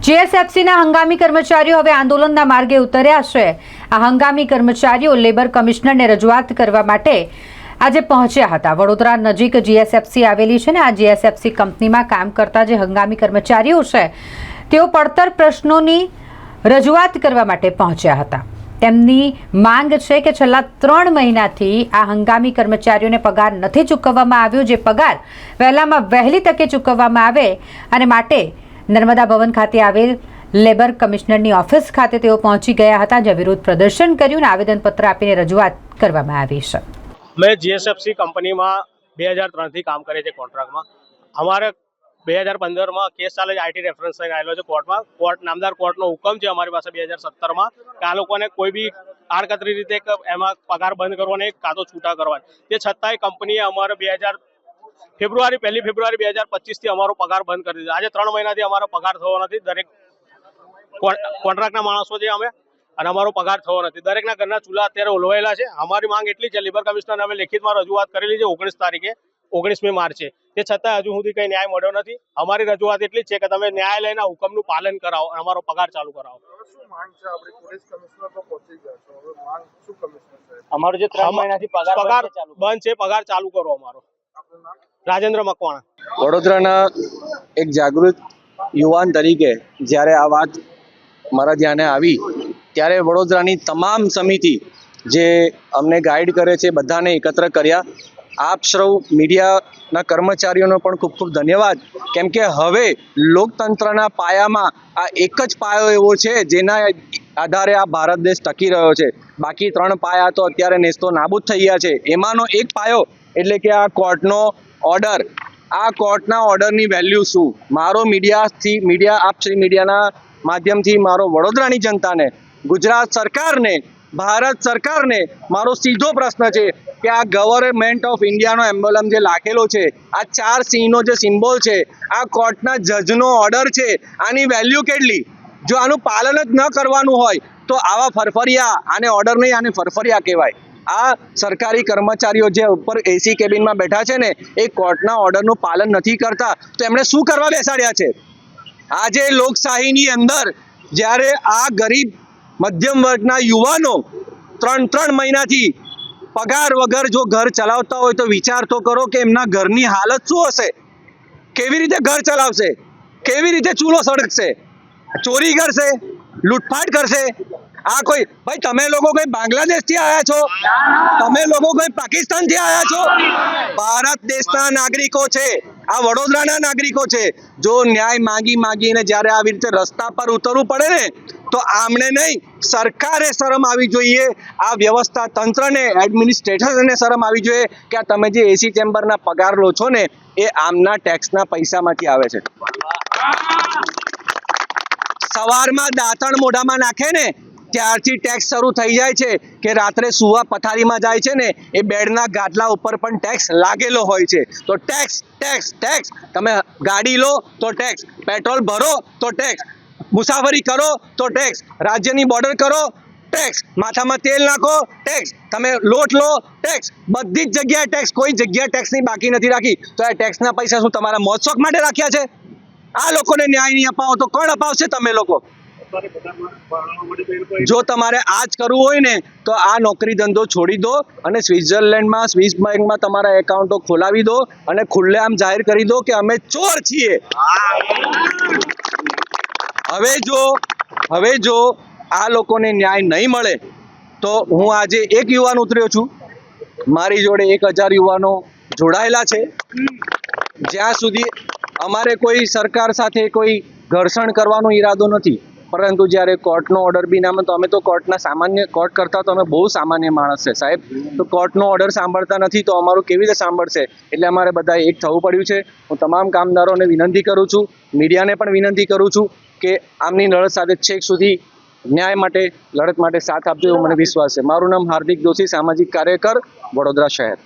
જીએસએફસીના હંગામી કર્મચારીઓ હવે આંદોલનના માર્ગે ઉતર્યા છે। આ હંગામી કર્મચારીઓ લેબર કમિશનરને રજૂઆત કરવા માટે આજે પહોંચ્યા હતા। વડોદરા નજીક જીએસએફસી આવેલી છે ને આ જીએસએફસી કંપનીમાં કામ કરતા જે હંગામી કર્મચારીઓ છે તેઓ પડતર પ્રશ્નોની રજૂઆત કરવા માટે પહોંચ્યા હતા। તેમની માંગ છે કે છેલ્લા 3 મહિનાથી આ હંગામી કર્મચારીઓને પગાર નથી ચૂકવવામાં આવ્યો, જે પગાર વહેલામાં વહેલી તકે ચૂકવવામાં આવે અને માટે નર્મદા ભવન ખાતે આવેલ લેબર કમિશનરની ઓફિસ ખાતે તેઓ પહોંચી ગયા હતા, જ્યાં વિરોધ પ્રદર્શન કર્યું અને આવેદનપત્ર આપીને રજૂઆત કરવામાં આવી છે। मैं जीएसएफसी कंपनी में 2003 थी काम करे कॉन्ट्राक्ट में। हमारे 2015 में केस चाले आईटी रेफरन्स आवेलो कोर्ट में। कोर्ट नामदार कोर्ट नो हुकम है अमरी पास 2017 में कि आ लोकोने कोई भी आड़कतरी रीते एमां पगार बंद करवानो का तो छूटा करवा ते छतांय कंपनीए अमारे 1 फेब्रुआरी 2025 थी अमारो पगार बंद कर दीधो। आज 3 महीना थी अमारो पगार थयो नथी। दरेक कॉन्ट्राक्टना माणसो छे अमे અને અમારો પગાર થયો નથી। દરેકના ઘરના ચૂલા અત્યારે ઓલવાયેલા છે। અમારી માંગ એટલી છે, લેબર કમિશનરને અમે લેખિતમાં રજૂઆત કરેલી છે 19 તારીખે 19મી માર્ચે, તે છતાં હજુ સુધી કંઈ ન્યાય મળ્યો નથી। અમારી રજૂઆત એટલી જ છે કે તમે ન્યાયાલયના હુકમનું પાલન કરાવો અને અમારો પગાર ચાલુ કરાવો। અમારો જે 3 મહિનાથી પગાર બંધ છે, પગાર ચાલુ કરો અમારો। રાજેન્દ્ર મકવાણા। વડોદરાના એક જાગૃત યુવાન તરીકે જ્યારે આ વાત મારા ધ્યાને આવી ત્યારે વડોદરાની તમામ સમિતિ જે અમને ગાઈડ કરે છે બધાને એકત્ર કર્યા। આપ સૌ મીડિયાના કર્મચારીઓનો પણ ખૂબ ખૂબ ધન્યવાદ, કેમ કે હવે લોકતંત્રના પાયામાં આ એક જ પાયો એવો છે જેના આધારે આ ભારત દેશ ટકી રહ્યો છે। બાકી 3 પાયા તો અત્યારે નેસ્તો નાબૂદ થઈ ગયા છે। એમાંનો એક પાયો એટલે કે આ કોર્ટનો ઓર્ડર। આ કોર્ટના ઓર્ડરની વેલ્યુ શું? મારો મીડિયાના માધ્યમથી મારો વડોદરાની જનતાને, ગુજરાત સરકારને, ભારત સરકારને મારો સીધો પ્રશ્ન છે કે આ ગવર્મેન્ટ ઓફ ઇન્ડિયાનો એમ્બ્લેમ જે લાગેલો છે, આ 4 સિંહનો જે સિમ્બોલ છે, આ કોર્ટના જજનો ઓર્ડર છે, આની વેલ્યુ કેટલી? જો આનું પાલન જ ન કરવાનું હોય તો આવા ફરફરિયા, આને ઓર્ડર નહીં આને ફરફરિયા કહેવાય। આ સરકારી કર્મચારીઓ જે ઉપર એસી કેબિનમાં બેઠા છે ને એ કોર્ટના ઓર્ડરનું પાલન નથી કરતા, તો એમણે શું કરવા બેસાડ્યા છે? આજે લોકશાહીની અંદર જ્યારે આ ગરીબ મધ્યમ વર્ગના યુવાનો 3 મહિનાથી પગાર વગર જો ઘર ચલાવતા હોય તો વિચાર તો કરો કે એમના ઘરની હાલત શું હશે? કેવી રીતે ઘર ચલાવશે? કેવી રીતે ચૂલો સળગશે? ચોરી કરશે, લૂંટફાટ કરશે? આ કોઈ ભાઈ, તમે લોકો કોઈ બાંગ્લાદેશથી આવ્યા છો? તમે લોકો કોઈ પાકિસ્તાનથી આવ્યા છો? ભારત દેશના નાગરિકો છે, આ વડોદરાના નાગરિકો છે। જો ન્યાય માગીને જ્યારે આવી રીતે રસ્તા પર ઉતરવું પડે ને તો આમણે નહીં, સરકારે શરમ આવી જોઈએ। આ વ્યવસ્થા તંત્રને, એડમિનિસ્ટ્રેટરને શરમ આવી જોઈએ કે આ તમે જે એસી ચેમ્બરના પગાર લો છો ને એ આમના ટેક્સના પૈસામાંથી આવે છે। સવારમાં દાંતણ મોઢામાં નાખે ને ત્યારથી ટેક્સ શરૂ થઈ જાય છે કે રાત્રે સુવા પથારીમાં જાય છે ને એ બેડના ગાદલા ઉપર પણ ટેક્સ લાગેલો હોય છે। તો ટેક્સ ટેક્સ ટેક્સ, તમે ગાડી લો તો ટેક્સ, પેટ્રોલ ભરો તો ટેક્સ, મુસાફરી કરો તો ટેક્સ, રાજ્યની બોર્ડર કરો ટેક્સ, માથામાં તેલ નાખો ટેક્સ, તમે લોટ લો ટેક્સ, બધી જ જગ્યાએ ટેક્સ, કોઈ જગ્યાએ ટેક્સની બાકી નથી રાખી। તો આ ટેક્સના પૈસા શું તમારા મોજ શોખ માટે રાખ્યા છે? આ લોકોને ન્યાય નહીં અપાવો તો કોણ અપાવશે? તમે લોકો। જો તમારે આ જ કરવું હોય ને તો આ નોકરી ધંધો છોડી દો અને સ્વિટ્ઝરલેન્ડમાં, સ્વિસ બેંકમાં તમારા એકાઉન્ટો ખોલાવી દો અને ખુલ્લેઆમ જાહેર કરી દો કે અમે ચોર છીએ। હવે જો આ લોકોને ન્યાય નહીં મળે તો હું આજે એક યુવાન ઉતર્યો છું, મારી જોડે 1000 યુવાનો જોડાયેલા છે। જ્યાં સુધી અમારે કોઈ સરકાર સાથે કોઈ ઘર્ષણ કરવાનો ઈરાદો નથી, પરંતુ જ્યારે કોર્ટનો ઓર્ડર બી ના, તો અમે તો કોર્ટ કરતા તો અમે બહુ સામાન્ય માણસ છે સાહેબ। તો કોર્ટનો ઓર્ડર સાંભળતા નથી તો અમારું કેવી રીતે સાંભળશે? એટલે અમારે બધા એક થવું પડ્યું છે। હું તમામ કામદારોને વિનંતી કરું છું, મીડિયાને પણ વિનંતી કરું છું કે આમની લડત સાથે છેક સુધી ન્યાય માટે, લડત માટે સાથ આપજો એવો મને વિશ્વાસ છે। મારું નામ હાર્દિક જોશી, સામાજિક કાર્યકર, વડોદરા શહેર।